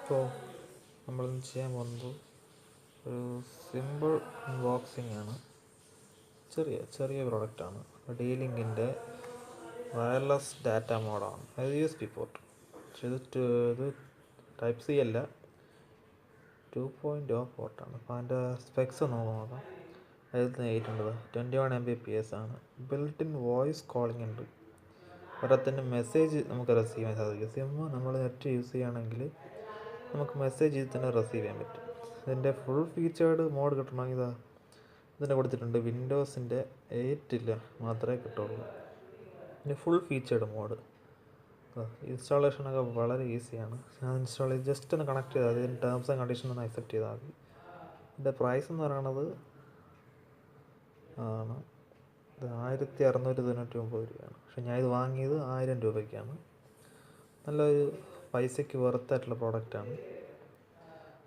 ഇപ്പോൾ നമ്മളിന്ന് ചെയ്യാൻ പോകുന്നത് ഒരു സിമ്പിൾ അൺബോക്സിംഗ് ആണ്. ചെറിയ പ്രോഡക്റ്റാണ്. ഡീലിങ്കിൻ്റെ വയർലെസ് ഡാറ്റ മോഡാണ്, അതായത് USB പോർട്ട്. പക്ഷേ ഇത് ടൈപ്പ് സി അല്ല, 2.0 പോർട്ടാണ്. അപ്പോൾ അതിൻ്റെ സ്പെക്സ് നോക്കാം. 21 Mbps ആണ്. ബിൽറ്റ് ഇൻ വോയിസ് കോളിംഗ് ഉണ്ട്. ഒരത്തിൻ്റെ മെസ്സേജ് നമുക്ക് റിസീവ് ചെയ്യാൻ സാധിക്കും. സിം നമ്മൾ നെറ്റ് യൂസ് ചെയ്യുകയാണെങ്കിൽ നമുക്ക് മെസ്സേജ് ഇതിൽ തന്നെ റിസീവ് ചെയ്യാൻ പറ്റും. ഇതിൻ്റെ ഫുൾ ഫീച്ചേർഡ് മോഡ് കിട്ടണമെങ്കിൽ ഇതിൻ്റെ കൊടുത്തിട്ടുണ്ട്. വിൻഡോസിൻ്റെ 8 മാത്രമേ കിട്ടുള്ളൂ. പിന്നെ ഫുൾ ഫീച്ചേർഡ് മോഡ്. ഇൻസ്റ്റാളേഷനൊക്കെ വളരെ ഈസിയാണ്. ഞാൻ ഇൻസ്റ്റാൾ ചെയ്ത് ജസ്റ്റ് ഒന്ന് കണക്ട് ചെയ്താൽ മതി. ഇതിൻ്റെ ടേംസ് ആൻഡ് കണ്ടീഷൻ ഒന്ന് അക്സെപ്റ്റ് ചെയ്താൽ മതി. ഇതിൻ്റെ പ്രൈസ് എന്ന് പറയുന്നത് 1699 രൂപയാണ്. പക്ഷേ ഞാൻ ഇത് വാങ്ങിയത് 1000 രൂപയ്ക്കാണ്. നല്ലൊരു പൈസയ്ക്ക് വെർത്തായിട്ടുള്ള പ്രോഡക്റ്റാണ്.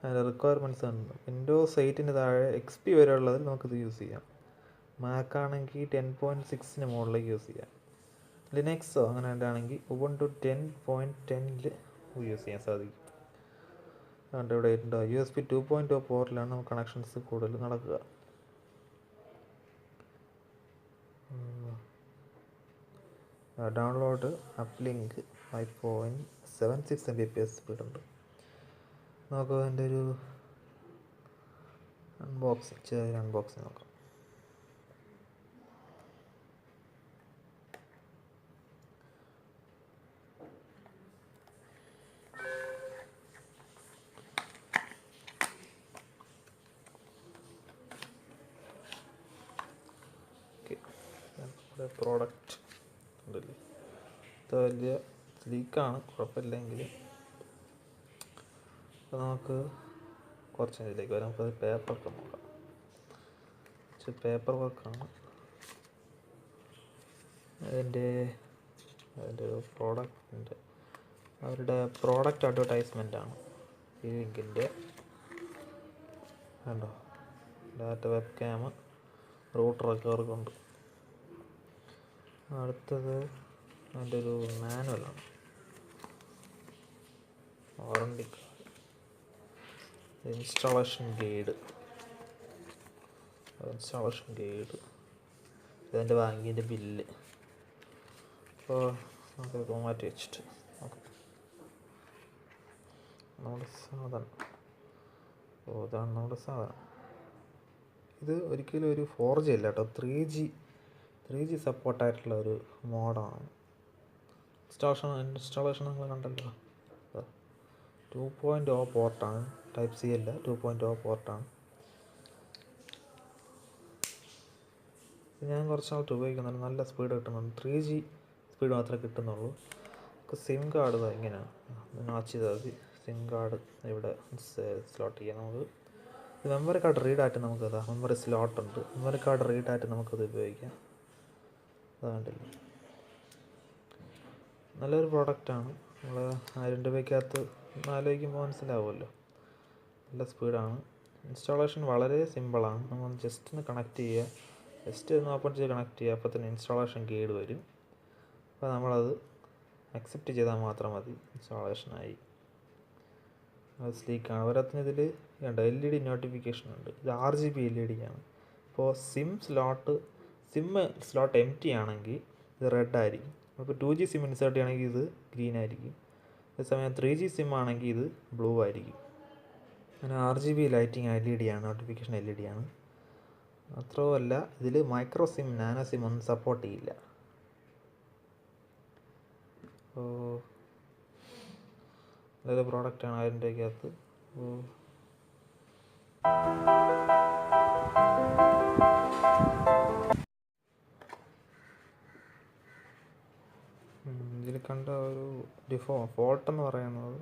അതിൻ്റെ റിക്വയർമെൻറ്റ്സ് ഉണ്ട്. വിൻഡോസ് 8 താഴെ XP വരെ ഉള്ളതിൽ നമുക്കിത് യൂസ് ചെയ്യാം. മാക് ആണെങ്കിൽ 10.6 മുകളിലേക്ക് യൂസ് ചെയ്യാം. ലിനക്സോ അങ്ങനെ ആണെങ്കിൽ ഉബുണ്ടു 10.10 യൂസ് ചെയ്യാൻ സാധിക്കും. അതുകൊണ്ട് ഇവിടെ USB 2.0 പോർട്ടിലാണ് നമുക്ക് കണക്ഷൻസ് കൂടുതൽ നടക്കുക. Download uplink 5.76 Mbps സ്പീഡുണ്ട്. നമുക്ക് അതിൻ്റെ ഒരു ചെറിയ അൺബോക്സിങ് നോക്കാം. പ്രോഡക്റ്റ് ഉണ്ടല്ലേ, ഇത് വലിയ ലീക്കാണ്, കുഴപ്പമില്ലെങ്കിൽ. അപ്പോൾ നമുക്ക് കുറച്ച് ഇതിലേക്ക് വരാം. അപ്പോൾ പേപ്പറൊക്കെ നോക്കാം. പേപ്പർ വർക്കാണ് അതിൻ്റെ ഒരു പ്രോഡക്റ്റിൻ്റെ അവരുടെ പ്രോഡക്റ്റ് അഡ്വർടൈസ്മെൻ്റാണ് ഈ ലിങ്കിൻ്റെ. കണ്ടോ, ഡാറ്റ വെബ് ക്യാം, റൂട്ടറൊക്കെ അവർക്കുണ്ട്. അടുത്തത് അതിൻ്റെ ഒരു മാനുവലാണ്, വാറണ്ടി കാർഡ്, ഇൻസ്റ്റാളേഷൻ ഗൈഡ്, ഇതിൻ്റെ വാങ്ങിയതിൻ്റെ ബില്ല്. അപ്പോൾ നമുക്കൊക്കെ മാറ്റി വെച്ചിട്ട് നോക്കാം. നമ്മുടെ സാധനം ഇതാണ് നമ്മുടെ സാധനം. ഇത് ഒരിക്കലും ഒരു 4G അല്ല കേട്ടോ, 3G സപ്പോർട്ടായിട്ടുള്ള ഒരു മോഡാണ്. ഇൻസ്റ്റാളേഷൻ നിങ്ങൾ കണ്ടല്ലോ. 2.0 പോർട്ടാണ്, ടൈപ്പ് സി അല്ല, 2.0 പോർട്ടാണ്. ഞാൻ കുറച്ചായിട്ട് ഉപയോഗിക്കുന്നുണ്ട്. നല്ല സ്പീഡ് കിട്ടുന്നുണ്ട്. 3G സ്പീഡ് മാത്രമേ കിട്ടുന്നുള്ളൂ. സിം കാർഡ് ഇങ്ങനെയാണ്, മാച്ച് ചെയ്താൽ മതി. സിം കാർഡ് ഇവിടെ സ്ലോട്ട് ചെയ്യാം. നമുക്ക് മെമ്മറി കാർഡ് റീഡായിട്ട് നമുക്കത് മെമ്മറി സ്ലോട്ടുണ്ട്. മെമ്മറി കാർഡ് റീഡായിട്ട് നമുക്കത് ഉപയോഗിക്കാം. അതുകൊണ്ടില്ല, നല്ലൊരു പ്രോഡക്റ്റാണ്. നമ്മൾ 1000 രൂപയ്ക്കകത്ത് ആലോചിക്കുമ്പോൾ മനസ്സിലാവുമല്ലോ, നല്ല സ്പീഡാണ്. ഇൻസ്റ്റാളേഷൻ വളരെ സിമ്പിളാണ്. നമ്മൾ ജസ്റ്റ് ഒന്ന് കണക്ട് ചെയ്യുക, ജസ്റ്റ് ഒന്ന് ഓപ്പൺ ചെയ്ത് കണക്ട് ചെയ്യുക, അപ്പോൾ തന്നെ ഇൻസ്റ്റാളേഷൻ ഗൈഡ് വരും. അപ്പോൾ നമ്മളത് അക്സെപ്റ്റ് ചെയ്താൽ മാത്രം മതി, ഇൻസ്റ്റാളേഷനായി. അത് സ്ലീക്കാണ്. ഓരോത്തിന് ഇതിൽ കണ്ട LED നോട്ടിഫിക്കേഷൻ ഉണ്ട്. ഇത് RGB LED ആണ്. ഇപ്പോൾ സിം സ്ലോട്ട് എംപ്റ്റി ആണെങ്കിൽ ഇത് റെഡ് ആയിരിക്കും. അപ്പോൾ 2G സിം ഇൻസേർട്ട് ചെയ്യണമെങ്കിൽ ഇത് ഗ്രീൻ ആയിരിക്കും. അതേസമയം 3G സിം ആണെങ്കിൽ ഇത് ബ്ലൂ ആയിരിക്കും. അങ്ങനെ RGB ലൈറ്റിംഗ് LED ആണ്, നോട്ടിഫിക്കേഷൻ LED ആണ്. മാത്രമല്ല ഇതിൽ മൈക്രോ സിം, നാനോ സിം ഒന്നും സപ്പോർട്ട് ചെയ്യില്ല. അപ്പോൾ നല്ലൊരു പ്രോഡക്റ്റാണ് 1000 രൂപയ്ക്കകത്ത്. ഇതിൽ കണ്ട ഒരു ഫോൾട്ട് എന്ന് പറയുന്നത്,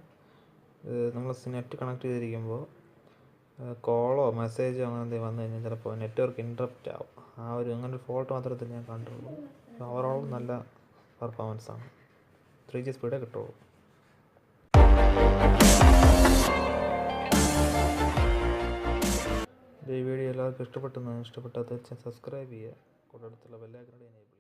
നമ്മൾ നെറ്റ് കണക്ട് ചെയ്തിരിക്കുമ്പോൾ കോളോ മെസ്സേജോ അങ്ങനെ എന്തെങ്കിലും വന്നു കഴിഞ്ഞാൽ ചിലപ്പോൾ നെറ്റ്വർക്ക് ഇൻറ്ററപ്റ്റ് ആവും. അങ്ങനെ ഒരു ഫോൾട്ട് മാത്രമേ ഞാൻ കണ്ടുള്ളൂ. ഓവറോൾ നല്ല പെർഫോമൻസാണ്. 3G സ്പീഡേ കിട്ടുള്ളൂ. ഈ വീഡിയോ എല്ലാവർക്കും ഇഷ്ടപ്പെട്ടെന്ന്, ഇഷ്ടപ്പെട്ടാൽ തീർച്ചയായും സബ്സ്ക്രൈബ് ചെയ്യുക. കൂടെ അടുത്തുള്ള ബെൽ ഐക്കൺ എനേബിൾ ചെയ്യുക.